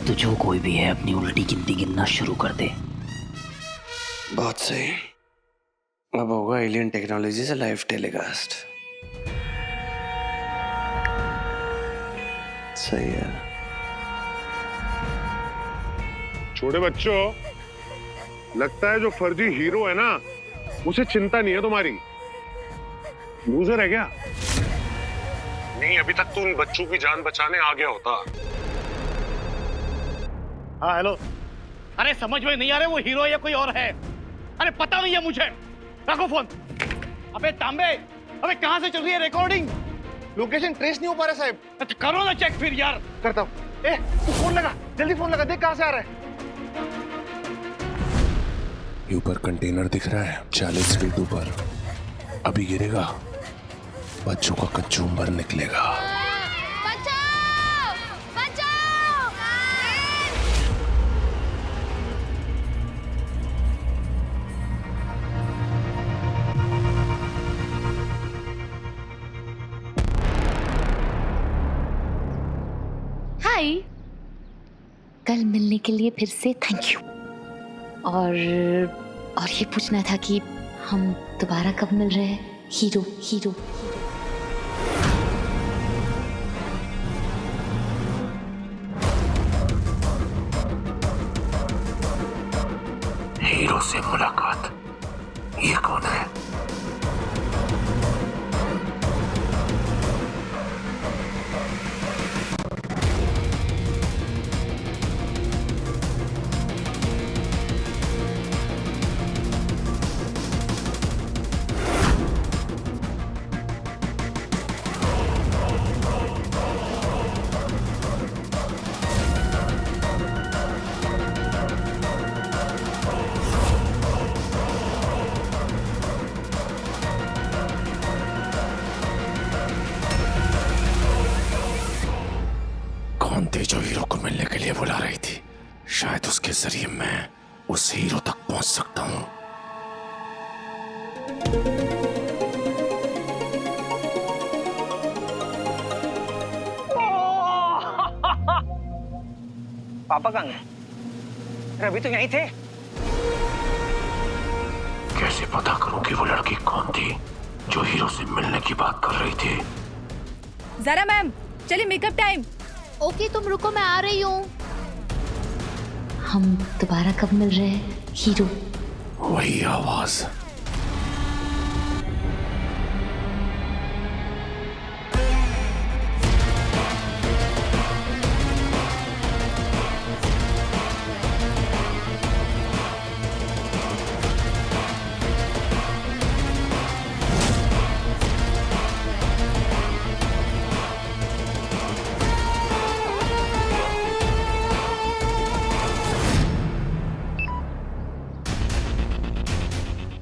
तो जो कोई भी है अपनी उल्टी गिनती गिनना शुरू कर दे। बहुत सही। अब होगा एलियन टेक्नोलॉजी से लाइव टेलीकास्ट। सही है। छोटे बच्चों, लगता है जो फर्जी हीरो है ना, उसे चिंता नहीं है तुम्हारी। लूजर है क्या? नहीं, अभी तक तो उन बच्चों की जान बचाने आ गया होता। हाँ हेलो। अरे समझ में नहीं आ रहा वो हीरो या कोई और है। अरे पता नहीं है मुझे। रखो फोन। अबे तांबे, अबे कहाँ से चल रही है रिकॉर्डिंग? लोकेशन ट्रेस नहीं हो पा रहा साहब। तो करो ना चेक फिर यार। करता हूँ। तू फोन लगा, जल्दी फोन लगा, देख कहाँ से आ रहा है। ऊपर कंटेनर दिख रहा है 40 फीट ऊपर। अभी गिरेगा, बच्चों का कचूम्बर निकलेगा। बचाओ! बचाओ! हाय, कल मिलने के लिए फिर से थैंक यू। और ये पूछना था कि हम दोबारा कब मिल रहे हैं? हीरो हीरो हीरो से मुलाकात, ये कौन है? कौन थी जो हीरो को मिलने के लिए बुला रही थी? शायद उसके जरिए मैं उस हीरो तक पहुंच सकता हूं। पापा कहाँ गए? अरे अभी तो यहीं थे। कैसे पता करूं कि वो लड़की कौन थी जो हीरो से मिलने की बात कर रही थी? जरा मैम, चलिए मेकअप टाइम। ओके तुम रुको, मैं आ रही हूँ। हम दोबारा कब मिल रहे हैं? हीरो। वही आवाज।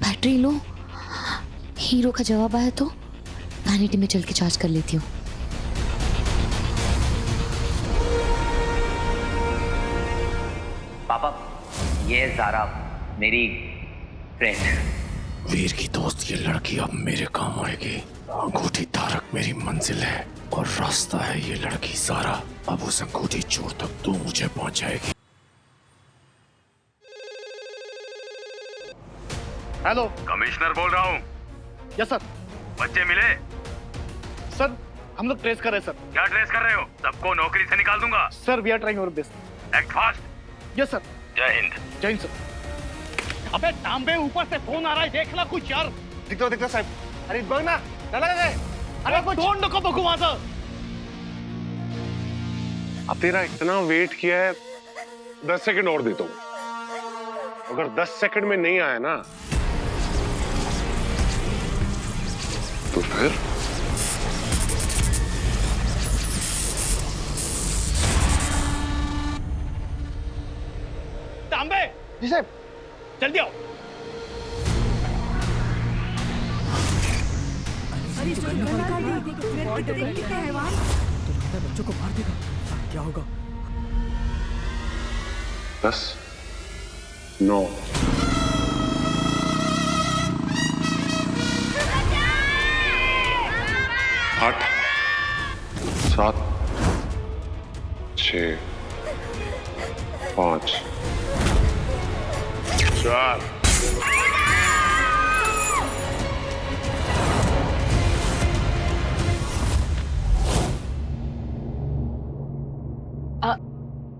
Battery low. हीरो का जवाब आया तो वैनिटी में चल के चार्ज कर लेती हूँ। पापा, ये ज़ारा मेरी फ्रेंड। वीर की दोस्त ये लड़की अब मेरे काम आएगी। अंगूठी धारक मेरी मंजिल है और रास्ता है ये लड़की ज़ारा। अब उस अंगूठी चोर तक तू मुझे पहुंचाएगी। हेलो। कमिश्नर बोल रहा हूँ। Yes sir. बच्चे मिले? सर हम लोग ट्रेस कर रहे हैं सर। क्या ट्रेस कर रहे हो? सबको नौकरी से निकाल दूंगा। Sir we are trying our best. Act fast. Yes sir. जय हिंद। जय हिंद सर। अबे तांबे, ऊपर से फोन आ रहा है, देख ला कुछ यार। दिखता साहब। अरे बग ना, लगा गए। अरे फोन नको बघू माझं। अब तेरा इतना वेट किया है, 10 सेकंड और देता हूँ। अगर 10 सेकंड में नहीं आया ना तो फिर तांबे। जी साहब। जल्दी आओ। बच्चों को मार देगा, क्या होगा? 10, 9, 8, 7, 6, 5 4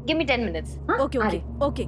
Give me 10 minutes. हाँ? ओके आ ओके रही। ओके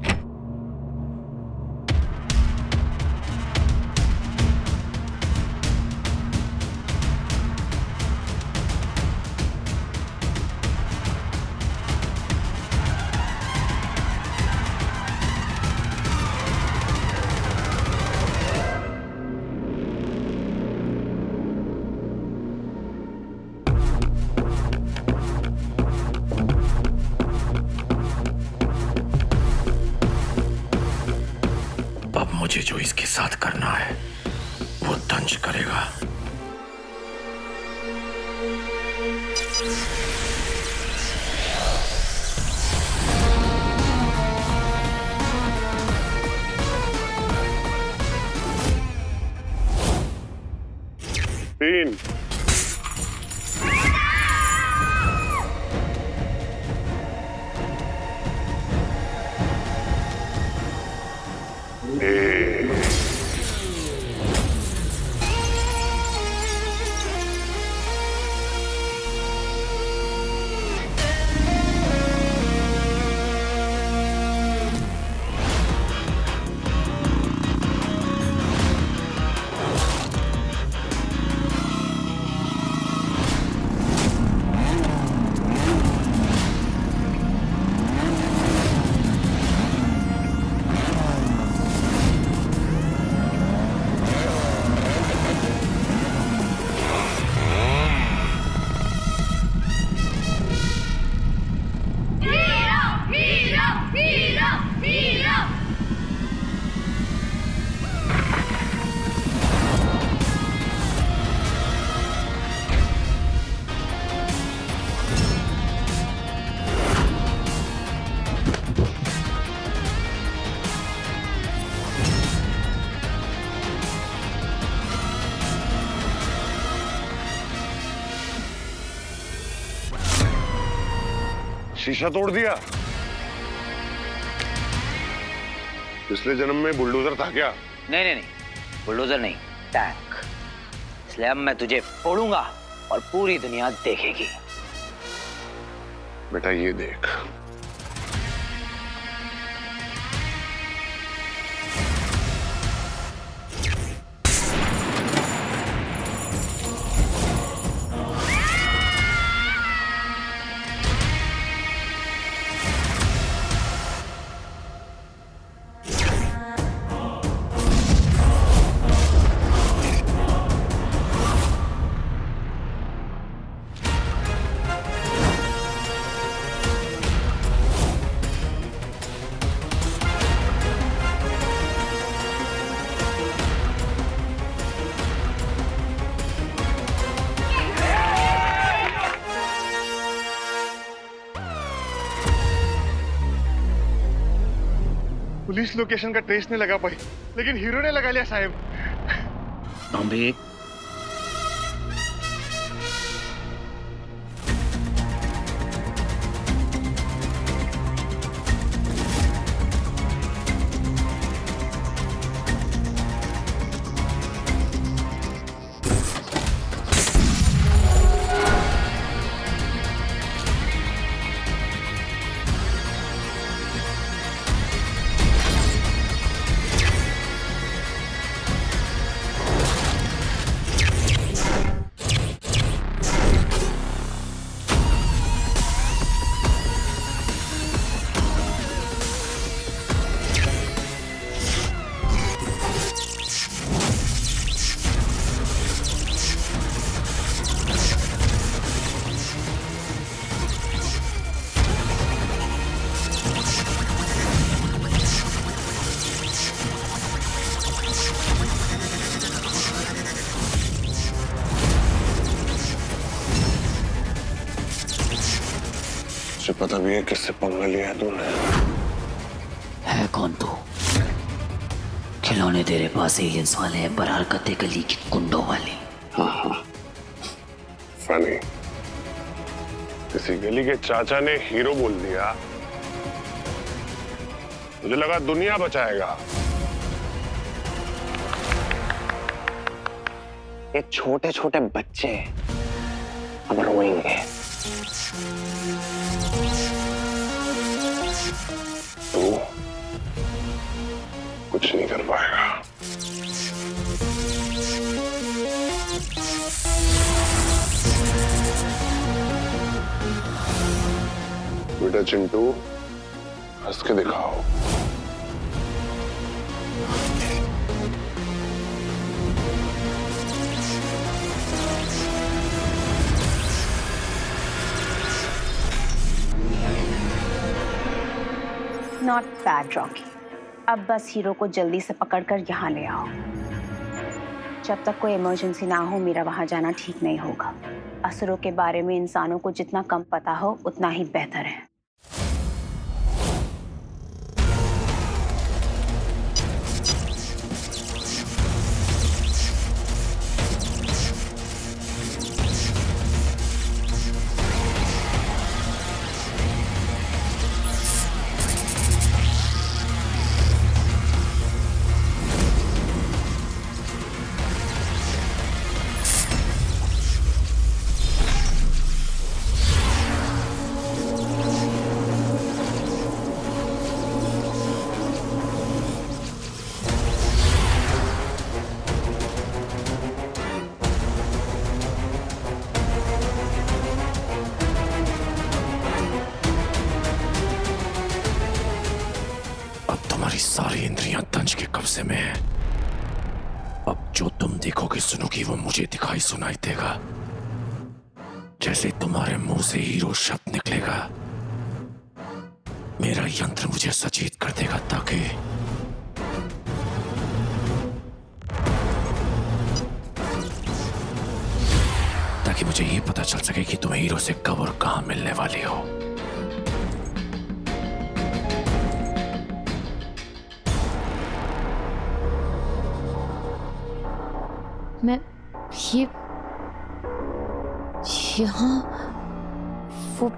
अब मुझे जो इसके साथ करना है वो तंज करेगा। तीन शीशा तोड़ दिया। पिछले जन्म में बुलडोजर था क्या? नहीं नहीं नहीं, बुलडोजर नहीं, टैंक। इसलिए अब मैं तुझे फोड़ूंगा और पूरी दुनिया देखेगी। बेटा ये देख, पुलिस लोकेशन का ट्रेस नहीं लगा पाई, लेकिन हीरो ने लगा लिया साहब। तांबे, मुझे पता भी है किससे पंगा लिया है तूने। है कौन तू? खिलौने तेरे पास एलियंस वाले हैं, पर हरकतें गली की गुंडों वाली। हाँ, फनी। किसी गली के चाचा ने हीरो बोल दिया मुझे लगा दुनिया बचाएगा। ये छोटे छोटे बच्चे अब रोएंगे। तू कुछ नहीं कर पाएगा। बेटा चिंटू, हंस के दिखाओ। Not bad Rocky. अब बस हीरो को जल्दी से पकड़कर यहाँ ले आओ। जब तक कोई इमरजेंसी ना हो मेरा वहां जाना ठीक नहीं होगा। असुरों के बारे में इंसानों को जितना कम पता हो उतना ही बेहतर है। तुम्हारी सारी इंद्रियां तंज के कब्जे में है। अब जो तुम देखोगे सुनोगे वो मुझे दिखाई सुनाई देगा। जैसे तुम्हारे मुंह से हीरो शब्द निकलेगा मेरा यंत्र मुझे सचेत कर देगा ताकि मुझे ये पता चल सके कि तुम्हें हीरो से कब और कहां मिलने वाली हो। मैं ये यहाँ फोन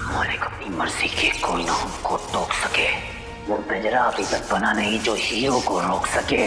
मालिक अपनी मर्जी के कोई ना हमको टोक सके। वो पिंजरा अभी तक बना नहीं जो हीरो को रोक सके।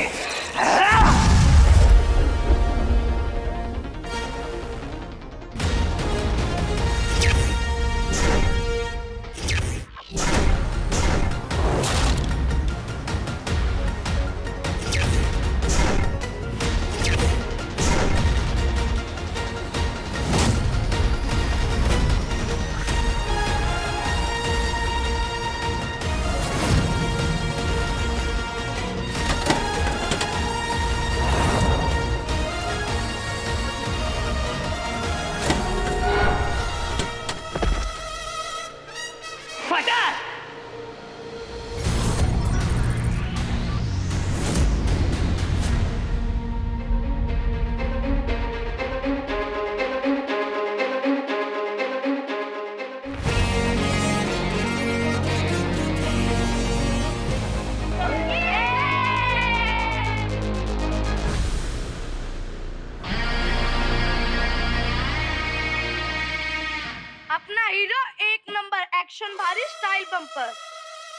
अपना हीरो एक नंबर, एक्शन भारी, स्टाइल बम्पर।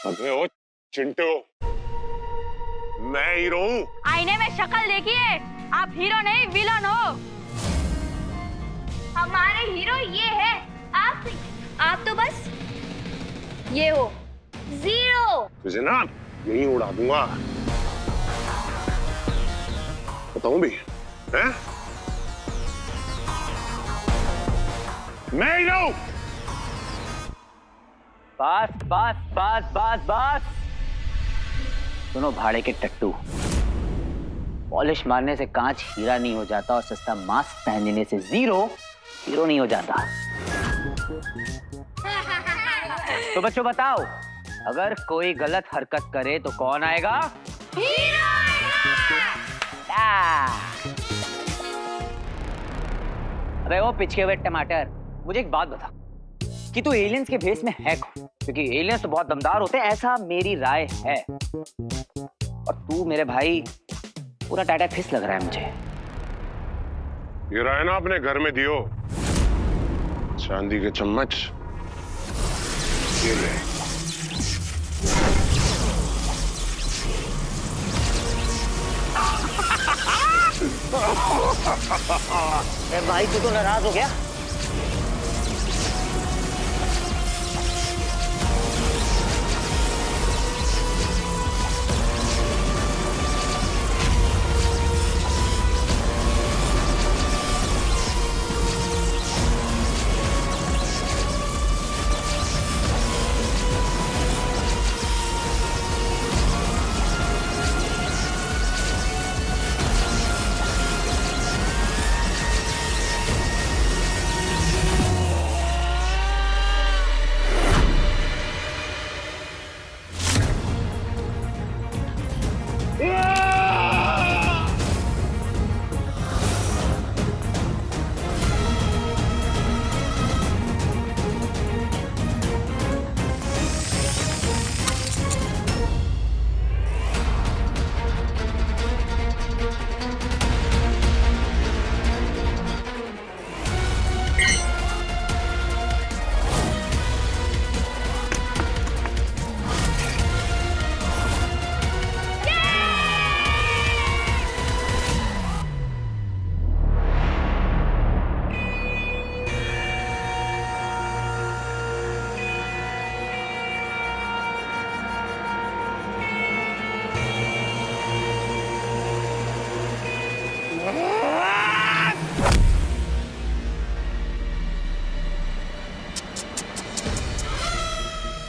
अबे ओ चिंटू, मैं हीरो हूँ। आईने में शक्ल देखिए, आप हीरो नहीं विलन हो। हमारे हीरो ये है, आप तो बस ये हो, जीरो। तुझे ना यही उड़ा दूंगा, बताऊं भी हैं? मैं हीरो। बस बस बस बस बस। सुनो भाड़े के टट्टू, पॉलिश मारने से कांच हीरा नहीं हो जाता और सस्ता मास्क पहनने से जीरो हीरो नहीं हो जाता। तो बच्चों बताओ, अगर कोई गलत हरकत करे तो कौन आएगा? हीरो आएगा। अबे वो पिचके हुए टमाटर, मुझे एक बात बता कि तू एलियंस के भेस में है कौन? क्योंकि एलियंस तो बहुत दमदार होते हैं, ऐसा मेरी राय है। और तू मेरे भाई पूरा टाटा फिस लग रहा है मुझे। ये रहा है ना अपने घर में दियो, चांदी के चम्मच, ये ले। भाई तू तो नाराज हो गया?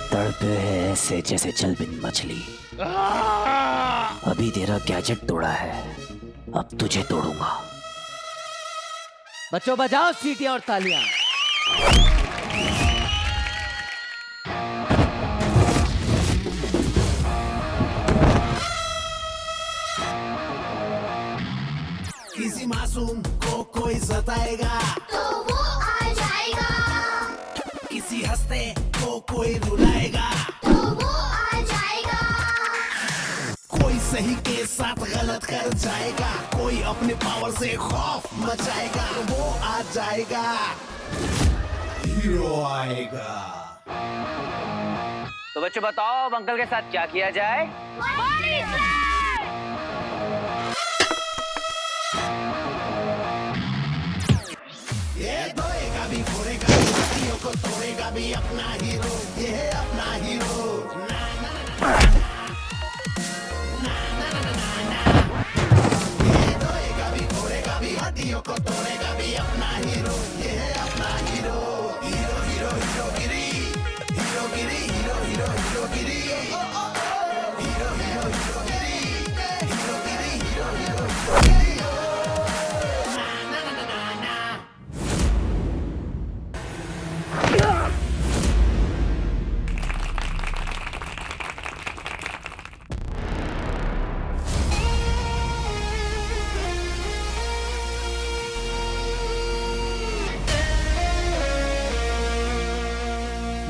तड़पे है ऐसे जैसे चलबिन मछली। अभी तेरा गैजेट तोड़ा है, अब तुझे तोड़ूंगा। बच्चों बजाओ सीटियां और तालियां। किसी मासूम को कोई सताएगा तो वो आ जाएगा, किसी हंसते को कोई रुलाएगा तो वो आ जाएगा, कोई सही के साथ गलत कर जाएगा, कोई अपने पावर से खौफ मचाएगा तो वो आ जाएगा, हीरो आएगा। तो बच्चों बताओ अब अंकल के साथ क्या किया जाए? ये धोएगा भी फोड़ेगा भी हड्डियों को तोड़ेगा भी अपना हीरो, ये है अपना हीरो। ना ना ना ना, ये धोएगा भी फोड़ेगा भी हड्डियों को तोड़ेगा भी अपना हीरो, ये है अपना हीरो। हीरो हीरो हीरो गिरी, हीरो गिरी, हीरो हीरो हीरो गिरी, हीरो हीरो हीरो गिरी, हीरो गिरी, हीरो हीरो हीरो गिरी।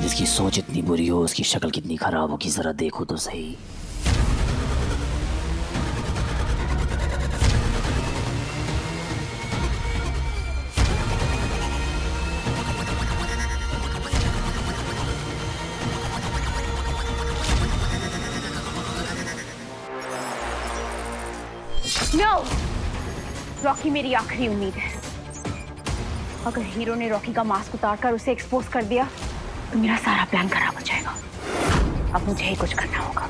जिसकी सोच इतनी बुरी हो उसकी शक्ल कितनी खराब होगी जरा देखो तो सही। नो, रॉकी मेरी आखिरी उम्मीद है। अगर हीरो ने रॉकी का मास्क उतारकर उसे एक्सपोज कर दिया तो मेरा सारा प्लान खराब हो जाएगा। अब मुझे ही कुछ करना होगा।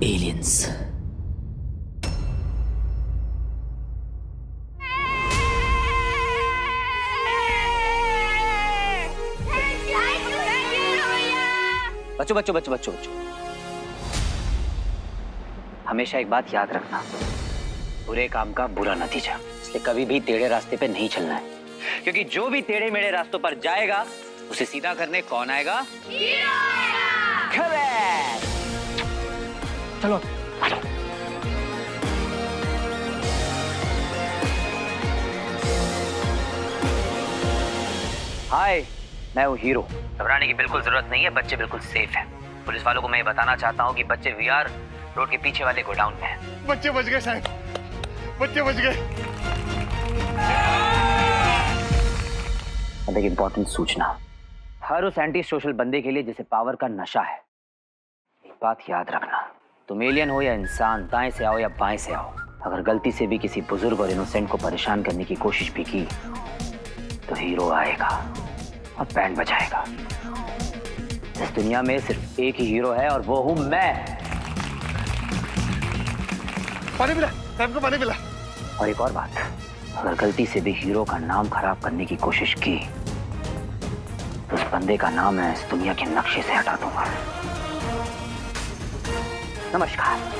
एलियंस। बच्चों बच्चों बच्चों बच्चों बच्चों, हमेशा एक बात याद रखना, बुरे काम का बुरा नतीजा। इसलिए कभी भी टेढ़े रास्ते पे नहीं चलना है, क्योंकि जो भी टेढ़े मेढ़े रास्तों पर जाएगा उसे सीधा करने कौन आएगा? करेक्ट। चलो हाय, मैं हूँ हीरो। घबराने की बिल्कुल जरूरत नहीं है, बच्चे बिल्कुल सेफ हैं। पुलिस वालों को मैं ये बताना चाहता हूँ कि बच्चे वीआर रोड के पीछे वाले गोडाउन में हैं। बच्चे बच गए साहब, बच्चे बच गए। अब एक इंपॉर्टेंट सूचना, हर उस एंटी सोशल बंदे के लिए जिसे पावर का नशा है, एक बात याद रखना, तुम एलियन हो या इंसान, दाएं से आओ या बाएं से आओ, अगर गलती से भी किसी बुजुर्ग और इनोसेंट को परेशान करने की कोशिश भी की तो हीरो आएगा और बैंड बजाएगा। इस दुनिया में सिर्फ एक ही हीरो है और वो हूं मैं। पानी पिला साहब को, पानी पिला। और एक और बात, अगर गलती से भी हीरो का नाम खराब करने की कोशिश की तो उस बंदे का नाम मैं इस दुनिया के नक्शे से हटा दूंगा। नमस्कार।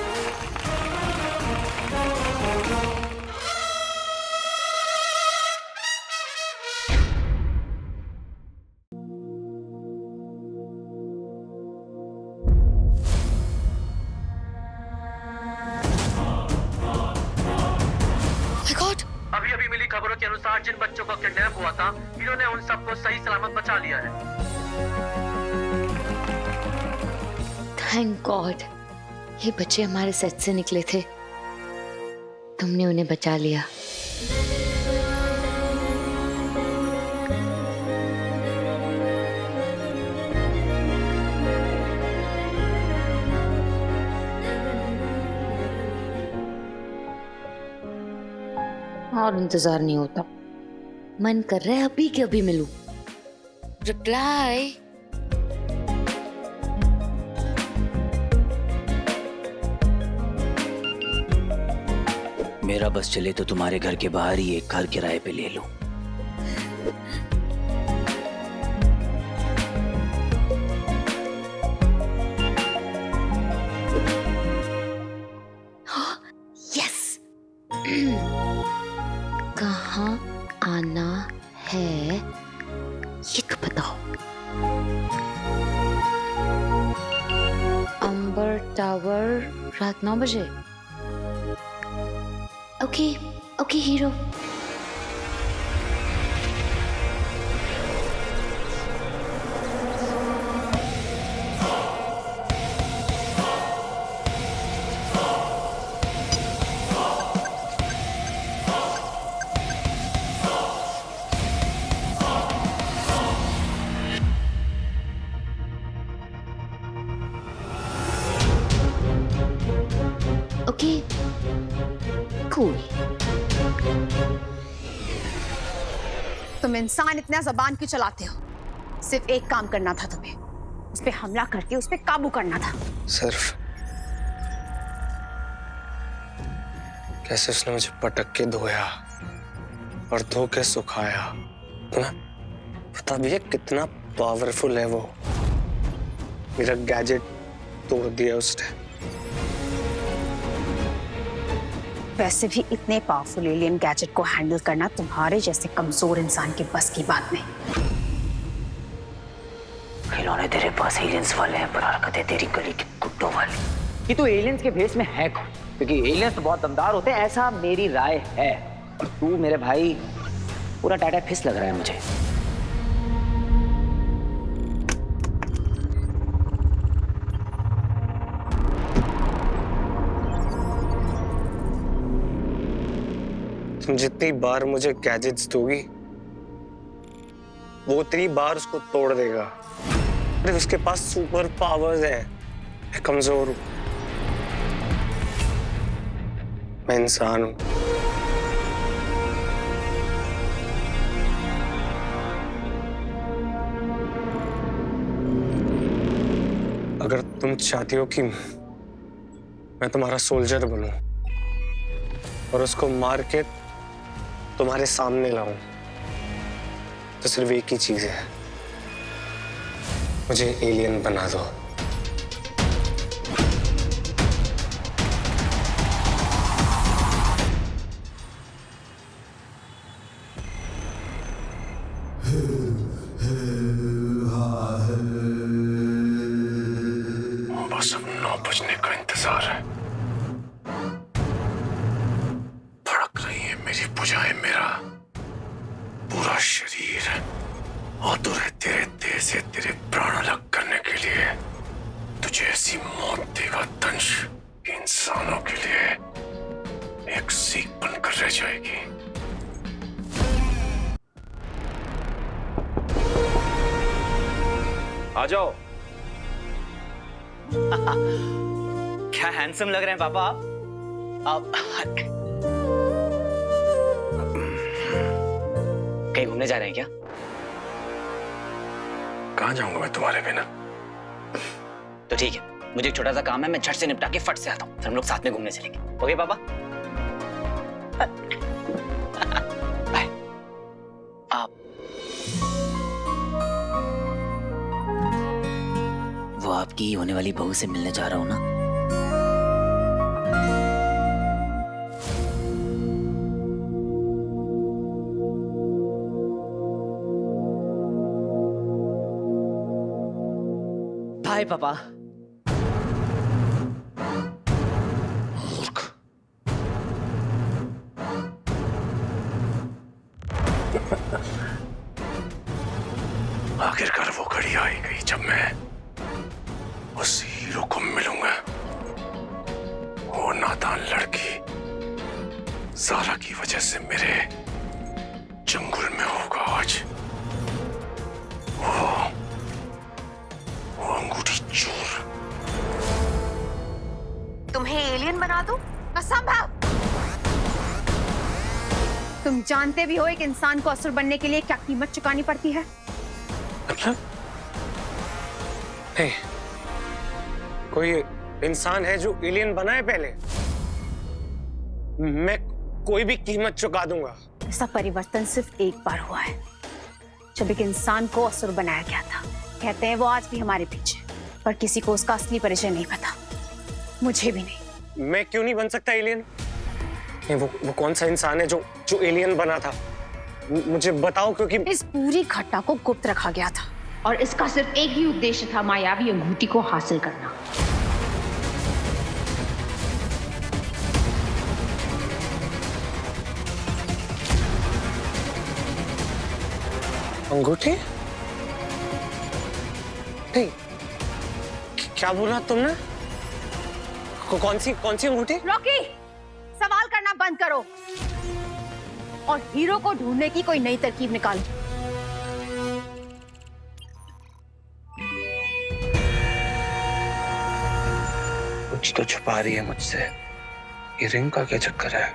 अभी अभी मिली खबरों के अनुसार जिन बच्चों का किडनैप हुआ था, हीरो ने उन सबको सही सलामत बचा लिया है। थैंक गॉड, ये बच्चे हमारे सेट से निकले थे, तुमने उन्हें बचा लिया। और इंतजार नहीं होता, मन कर रहा है अभी के अभी मिलूं। रिप्लाई। मेरा बस चले तो तुम्हारे घर के बाहर ही एक घर किराए पे ले लूं। यस। कहाँ आना है ये तो बताओ। अंबर टावर रात 9 बजे। Okay okay hero. Okay cool. तुम इंसान इतना जबान क्यों चलाते हो? सिर्फ एक काम करना था तुम्हें, उस पे हमला करके उस पे काबू करना था। सिर्फ कैसे उसने मुझे पटक के धोया और धो के सुखाया, तुम्हें पता भी है कितना पावरफुल है वो? मेरा गैजेट तोड़ दिया उसने। वैसे भी इतने पावरफुल एलियन गैजेट को हैंडल करना तुम्हारे जैसे कमजोर इंसान के बस की बात नहीं। खिलौने तेरे पास एलियंस वाले हैं, पर हरकतें तेरी गली के कुत्तों वाली। कि तू एलियंस के भेस में है कौन? क्योंकि एलियंस तो बहुत दमदार होते हैं, ऐसा मेरी राय है। और तू मेरे भाई पूरा टाटा फिस लग रहा है मुझे। तुम जितनी बार मुझे गैजेट्स दोगी वो उतनी बार उसको तोड़ देगा। अरे उसके पास सुपर पावर्स हैं, मैं कमजोर हूं, मैं इंसान हूं। अगर तुम चाहती हो कि मैं तुम्हारा सोल्जर बनूं और उसको मार के तुम्हारे सामने लाऊं, तो सिर्फ एक ही चीज है, मुझे एलियन बना दो। बस अब 9 बजने का इंतजार। इंतजार है। धड़क रही है मेरी भुजाएं, मेरा पूरा शरीर आतुर है तेरे देह से तेरे प्राण अलग करने के लिए। तुझे ऐसी मौत देगा दंश कि इंसानों के लिए एक सीख बनकर रह जाएगी। आ जाओ। क्या हैंडसम लग रहे हैं पापा आप। कहीं घूमने जा रहे हैं क्या? कहाँ जाऊंगा मैं तुम्हारे बिना? तो ठीक है, मुझे एक छोटा सा काम है, मैं झट से निपटा के फट से आता हूँ, फिर हम लोग साथ में घूमने चलेंगे। ओके पापा? बाय। आप वो आपकी होने वाली बहू से मिलने जा रहा हूं ना। बाय पापा। मूर्ख। आखिरकार वो घड़ी आई गई जब मैं उस हीरो को मिलूंगा। वो नादान लड़की ज़ारा की वजह से मेरे जंगल में होगा आज। वो अंगूठी चोर। तुम्हें एलियन बना दूं? असंभव। तुम जानते भी हो एक इंसान को असुर बनने के लिए क्या कीमत चुकानी पड़ती है? मतलब नहीं, कोई इंसान है जो एलियन बना है पहले? मैं कोई भी कीमत चुका दूंगा। ऐसा परिवर्तन सिर्फ एक बार हुआ है, जब एक इंसान को असुर बनाया गया था। कहते हैं वो आज भी हमारे पीछे, पर किसी को उसका असली परिचय नहीं पता, मुझे भी नहीं। मैं क्यों नहीं बन सकता एलियन? नहीं, वो कौन सा इंसान है जो एलियन बना था? मुझे बताओ, क्योंकि इस पूरी घटना को गुप्त रखा गया था और इसका सिर्फ एक ही उद्देश्य था, मायावी अंगूठी को हासिल करना। अंगूठी? नहीं, क्या बोला तुमने? कौन सी अंगूठी? रॉकी, सवाल करना बंद करो और हीरो को ढूंढने की कोई नई तरकीब निकालो। कुछ तो छुपा रही है मुझसे। ये रिंग का क्या चक्कर है?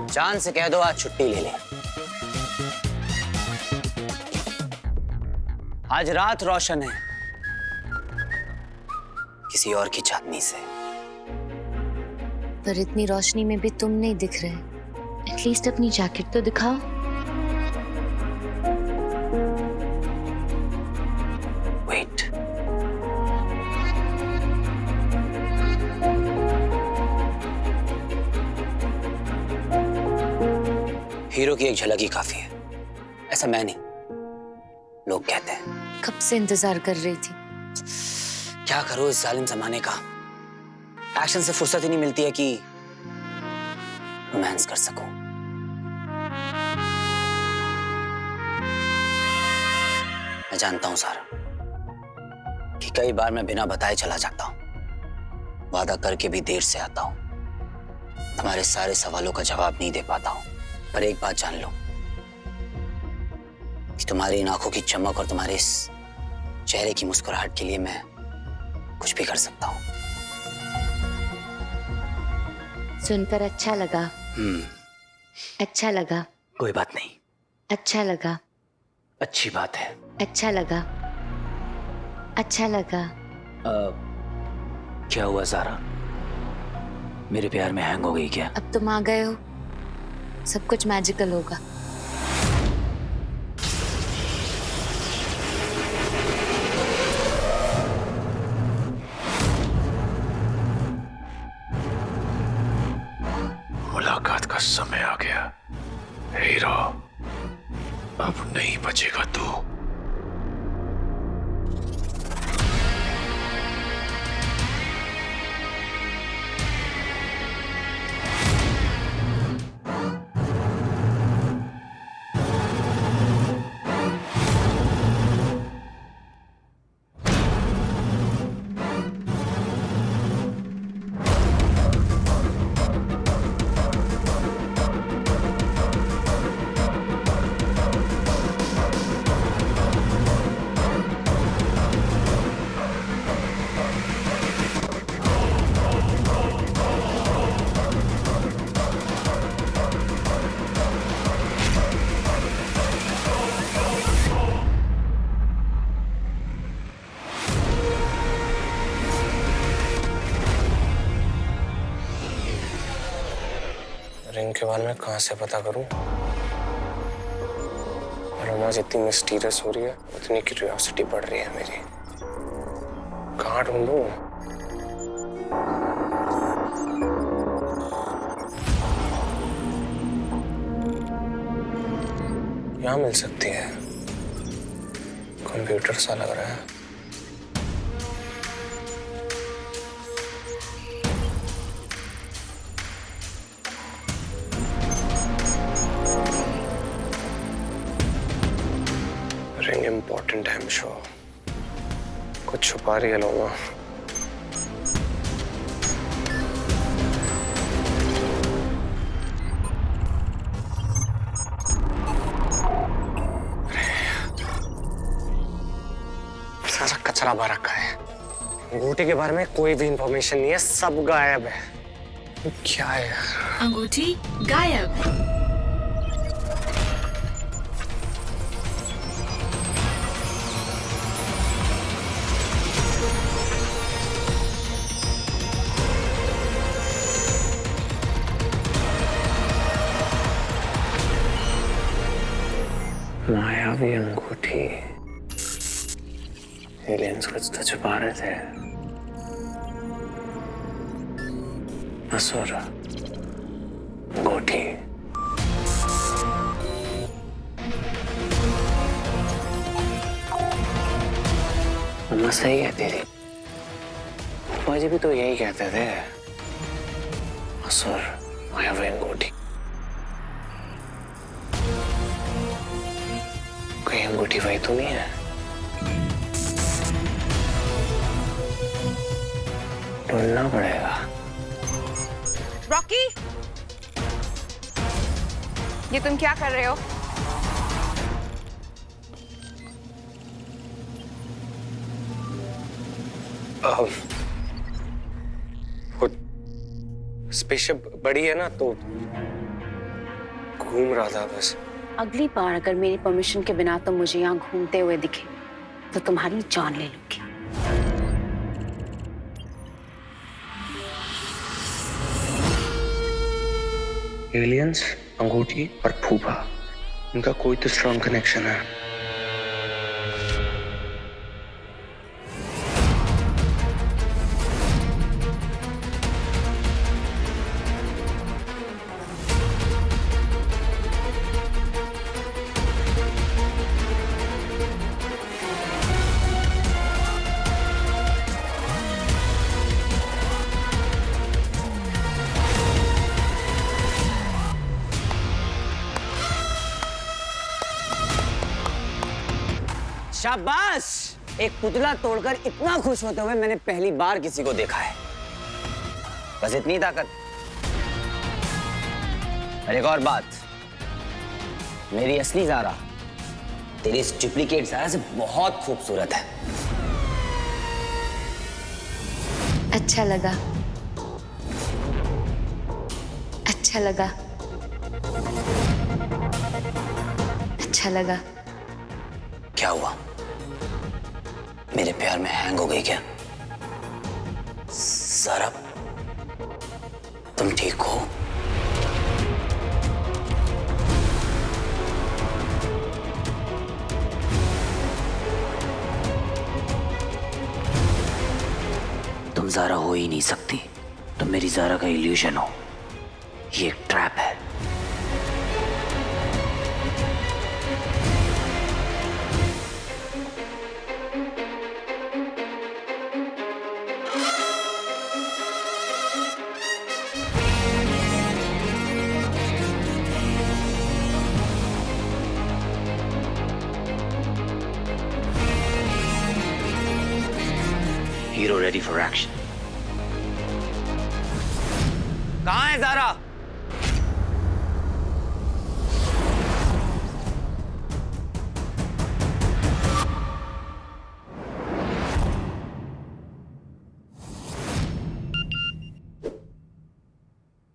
चांद से कह दो आज छुट्टी ले ले। आज रात रोशन है किसी और की चांदनी से। पर इतनी रोशनी में भी तुम नहीं दिख रहे। एटलीस्ट अपनी जैकेट तो दिखाओ। वेट, हीरो की एक झलक ही काफी है। ऐसा मैं नहीं, लोग कहते हैं। कब से इंतजार कर रही थी। क्या करो इस जालिम जमाने का, एक्शन से फुर्सत ही नहीं मिलती है कि रोमांस कर सकूं। मैं जानता हूं सारा कि कई बार मैं बिना बताए चला जाता हूं, वादा करके भी देर से आता हूं, तुम्हारे सारे सवालों का जवाब नहीं दे पाता हूं। पर एक बात जान लो कि तुम्हारी इन आंखों की चमक और तुम्हारे इस चेहरे की मुस्कुराहट के लिए मैं कुछ भी कर सकता हूं। सुनकर अच्छा लगा। अच्छा लगा। कोई बात नहीं। अच्छा लगा। अच्छी बात है। अच्छा लगा। अच्छा लगा। क्या हुआ ज़ारा, मेरे प्यार में हैंग हो गई क्या? अब तुम आ गए हो सब कुछ मैजिकल होगा। मुलाकात का समय आ गया हीरो, अब नहीं बचेगा तू। रिंग के बारे में कहाँ से पता करूं? रोमा जितनी मिस्टीरियस हो रही है उतनी क्यूरियोसिटी बढ़ रही है मेरी। कहाँ ढूंढूं? यहाँ मिल सकती है। कंप्यूटर सा लग रहा है। रिंग इम्पोर्टेंट है, शो कुछ छुपा रही है लोमा। सारा कचरा भर रखा है। अंगूठी के बारे में कोई भी इंफॉर्मेशन नहीं है, सब गायब है। क्या है यार? अंगूठी गायब। मायावी अंगूठी। एलियंस कुछ तो छुपा रहे थे। असुर अंगूठी। मम्मा सही कहती थी, पापा जी भी तो यही कहते थे। असुर मायावी अंगूठी। कहीं अंगूठी वही तो नहीं है? ढूंढना पड़ेगा। रॉकी, ये तुम क्या कर रहे हो? वो स्पेसशिप बड़ी है ना, तो घूम रहा था बस। अगली बार अगर मेरी परमिशन के बिना तुम मुझे यहाँ घूमते हुए दिखे तो तुम्हारी जान ले लूंगी। एलियंस, अंगूठी और फूफा, उनका कोई तो स्ट्रॉन्ग कनेक्शन है। शाबाश! एक पुतला तोड़कर इतना खुश होते हुए मैंने पहली बार किसी को देखा है। बस इतनी ताकत। और एक और बात, मेरी असली ज़ारा तेरी इस डुप्लीकेट ज़ारा से बहुत खूबसूरत है। अच्छा लगा, अच्छा लगा, अच्छा लगा। क्या हुआ? मेरे प्यार में हैंग हो गई क्या? ज़ारा, तुम ठीक हो? हो ही नहीं सकती। तो मेरी ज़ारा का इल्यूजन हो, ये एक ट्रैप है। Hero ready for action. कहां है ज़ारा?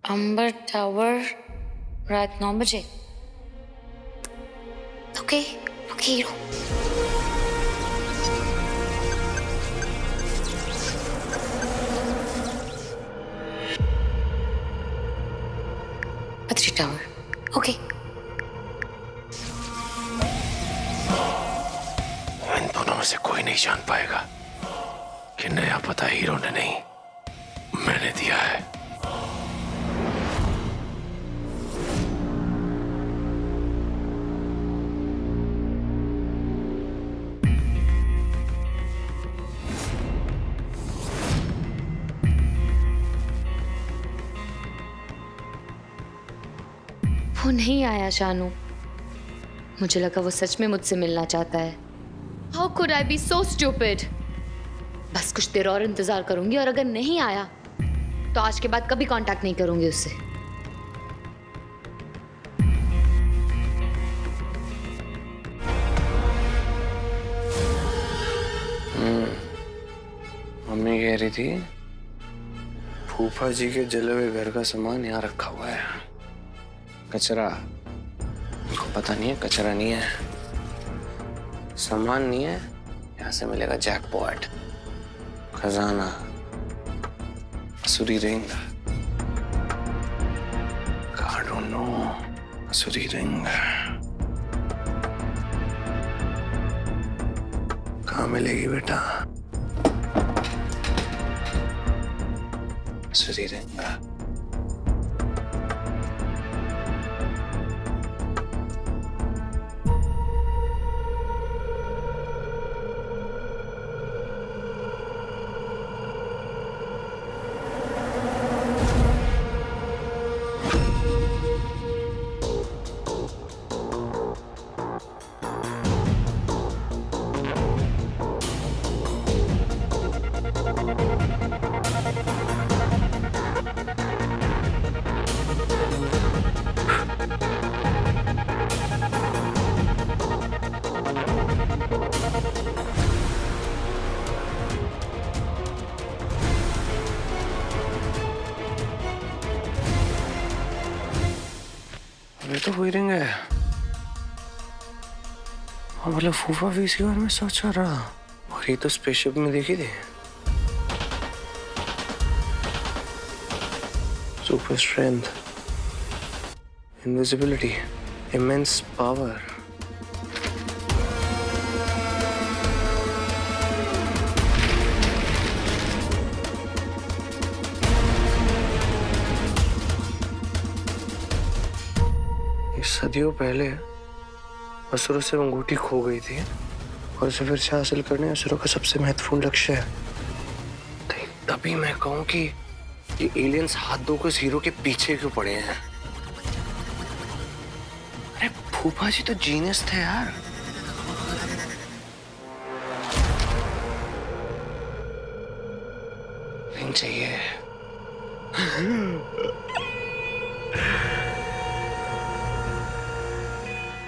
अंबर टावर रात 9 बजे। Okay okay hero. Badri tower. Okay. इन दोनों में से कोई नहीं जान पाएगा कि नया पता हीरो ने नहीं, मैंने दिया है। वो नहीं आया शानू। मुझे लगा वो सच में मुझसे मिलना चाहता है। How could I be so stupid? बस कुछ देर और इंतजार करूंगी और अगर नहीं आया तो आज के बाद कभी कांटेक्ट नहीं करूंगी उससे। मम्मी कह रही थी फूफा जी के जले हुए घर का सामान यहाँ रखा हुआ है। कचरा। उनको पता नहीं है कचरा नहीं है, सामान नहीं है, यहाँ से मिलेगा जैकपॉट, खजाना, Asuri ring. I don't know, Asuri ring कहाँ मिलेगी बेटा? असुरी रिंग। ये तो वही रिंग है। हाँ मतलब फूफा भी इसी बारे में सोच रहा। और ये तो स्पेसशिप में देखी थी। Super strength, invisibility, immense power. सदियों पहले असुरों से अंगूठी खो गई थी और उसे फिर से हासिल करने असुरों का सबसे महत्वपूर्ण लक्ष्य है। तभी मैं कहूं कि ये एलियंस हाथ धोकर उस हीरो के पीछे क्यों पड़े हैं? अरे फूफा जी तो जीनियस थे यार। रिंग चाहिए।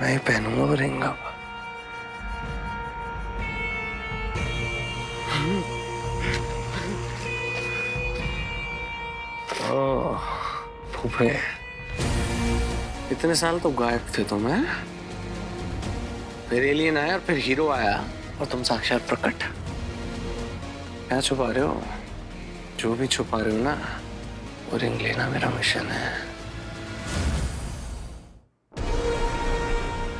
मैं पहनूंगा वो रिंग अब। फूफे इतने साल तो गायब थे तुम, हैं? फिर एलियन आया और फिर हीरो आया और तुम साक्षात प्रकट। क्या छुपा रहे हो? जो भी छुपा रहे हो ना, वो रिंग लेना मेरा मिशन है।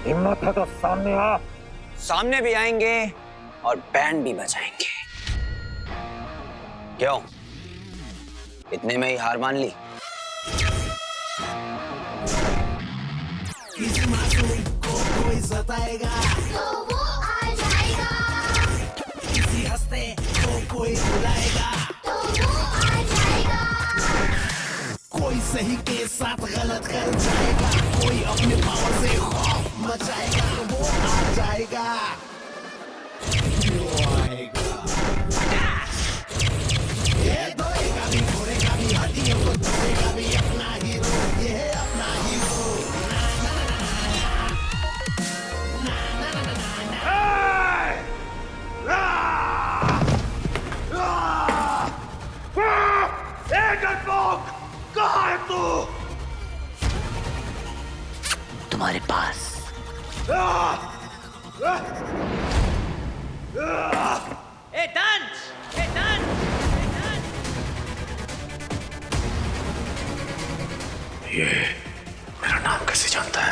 हिम्मत है तो सामने आ। सामने भी आएंगे और बैंड भी बजाएंगे। क्यों? इतने में ही हार मान ली? किसी मासूम को कोई सताएगा तो वो आ जाएगा। किसी हंसते को कोई रुलाएगा तो वो आ जाएगा। कोई सही के साथ गलत कर जाएगा, कोई अपने पावर से खौफ मचाएगा तो वो आ जाएगा। वो आएगा। ये धोएगा भी, घोड़ेगा भी, हड्डियों को तोड़ेगा भी, अपना हीरो, ये है अपना हीरो। कहाँ है तू? तुम्हारे पास। ए डंच! ए डंच! ये मेरा नाम कैसे जानता है?